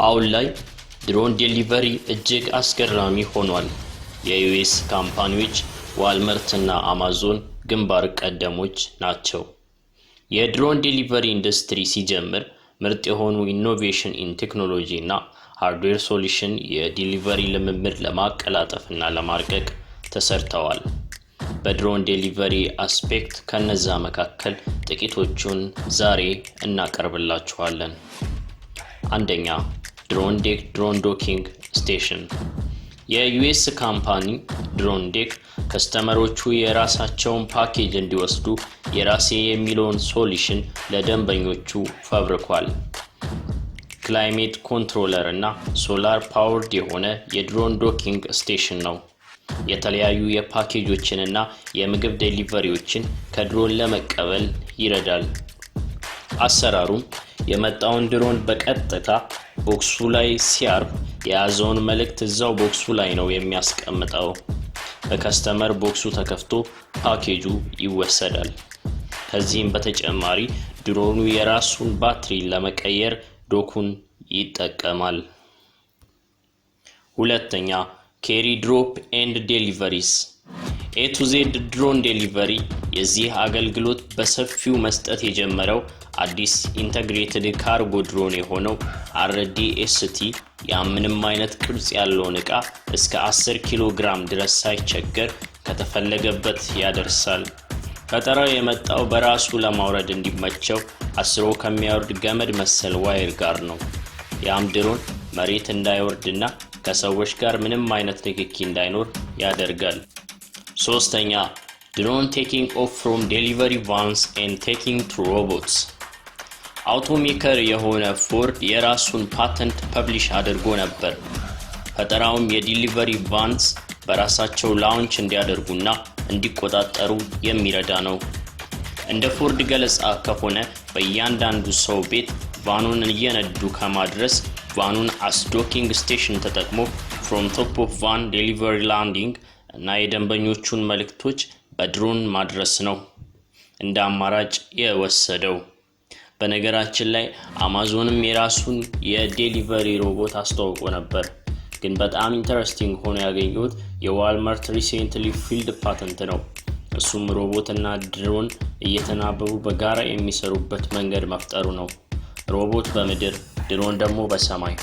አሁን ላይ ድሮን ዴሊቨሪ እጅግ አስገራሚ ሆኗል። የዩኤስ ካምፓኒዎች ዋልማርት እና አማዞን ግንባር ቀደሞች ናቸው። የድሮን ዴሊቨሪ ኢንዱስትሪ ሲጀምር ምርጥ የሆኑ ኢኖቬሽን ኢን ቴክኖሎጂ እና ሃርድዌር ሶሉሽን የዴሊቨሪ ልምምድ ለማቀላጠፍና ለማርቀቅ ተሰርተዋል። በድሮን ዴሊቨሪ አስፔክት ከነዛ መካከል ጥቂቶቹን ዛሬ እናቀርብላችኋለን። አንደኛ ድሮን ዶኪንግ ስቴሽን። የዩኤስ ካምፓኒ ድሮን ዴክ ከስተመሮቹ የራሳቸውን ፓኬጅ እንዲወስዱ የራሴ የሚለውን ሶሉሽን ለደንበኞቹ ፈብርኳል። ክላይሜት ኮንትሮለር እና ሶላር ፓወርድ የሆነ የድሮን ዶኪንግ ስቴሽን ነው። የተለያዩ የፓኬጆችንና የምግብ ዴሊቨሪዎችን ከድሮን ለመቀበል ይረዳል። አሰራሩም የመጣውን ድሮን በቀጥታ ቦክሱ ላይ ሲያርፍ የያዘውን መልእክት እዛው ቦክሱ ላይ ነው የሚያስቀምጠው። በከስተመር ቦክሱ ተከፍቶ ፓኬጁ ይወሰዳል። ከዚህም በተጨማሪ ድሮኑ የራሱን ባትሪ ለመቀየር ዶኩን ይጠቀማል። ሁለተኛ ኬሪ ድሮፕ ኤንድ ዴሊቨሪስ። ኤ ቱ ዜድ ድሮን ዴሊቨሪ የዚህ አገልግሎት በሰፊው መስጠት የጀመረው አዲስ ኢንተግሬትድ ካርጎ ድሮን የሆነው RDST ያምንም አይነት ቅርጽ ያለውን ዕቃ እስከ 10 ኪሎ ግራም ድረስ ሳይቸገር ከተፈለገበት ያደርሳል። ፈጠራው የመጣው በራሱ ለማውረድ እንዲመቸው አስሮ ከሚያወርድ ገመድ መሰል ዋየር ጋር ነው። ያም ድሮን መሬት እንዳይወርድና ከሰዎች ጋር ምንም አይነት ንክኪ እንዳይኖር ያደርጋል። ሶስተኛ ድሮን ቴኪንግ ኦፍ ፍሮም ዴሊቨሪ ቫንስ ኤንድ ቴኪንግ ቱ ሮቦትስ። አውቶሜከር የሆነ ፎርድ የራሱን ፓተንት ፐብሊሽ አድርጎ ነበር። ፈጠራውም የዴሊቨሪ ቫንስ በራሳቸው ላውንች እንዲያደርጉና እንዲቆጣጠሩ የሚረዳ ነው። እንደ ፎርድ ገለጻ ከሆነ በእያንዳንዱ ሰው ቤት ቫኑን እየነዱ ከማድረስ ቫኑን አስ ዶኪንግ ስቴሽን ተጠቅሞ ፍሮም ቶፕ ኦፍ ቫን ዴሊቨሪ ላንዲንግ እና የደንበኞቹን መልእክቶች በድሮን ማድረስ ነው እንደ አማራጭ የወሰደው። በነገራችን ላይ አማዞንም የራሱን የዴሊቨሪ ሮቦት አስተዋውቆ ነበር። ግን በጣም ኢንተረስቲንግ ሆኖ ያገኘሁት የዋልማርት ሪሴንትሊ ፊልድ ፓተንት ነው። እሱም ሮቦት እና ድሮን እየተናበቡ በጋራ የሚሰሩበት መንገድ መፍጠሩ ነው። ሮቦት በምድር ድሮን ደግሞ በሰማይ።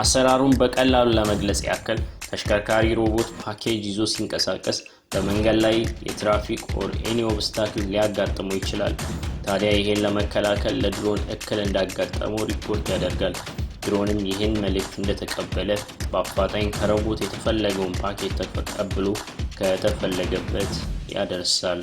አሰራሩን በቀላሉ ለመግለጽ ያክል ተሽከርካሪ ሮቦት ፓኬጅ ይዞ ሲንቀሳቀስ በመንገድ ላይ የትራፊክ ኦር ኤኒ ኦብስታክል ሊያጋጥመው ይችላል። ታዲያ ይሄን ለመከላከል ለድሮን እክል እንዳጋጠመው ሪፖርት ያደርጋል። ድሮንም ይሄን መልእክት እንደተቀበለ በአፋጣኝ ከሮቦት የተፈለገውን ፓኬጅ ተቀብሎ ከተፈለገበት ያደርሳል።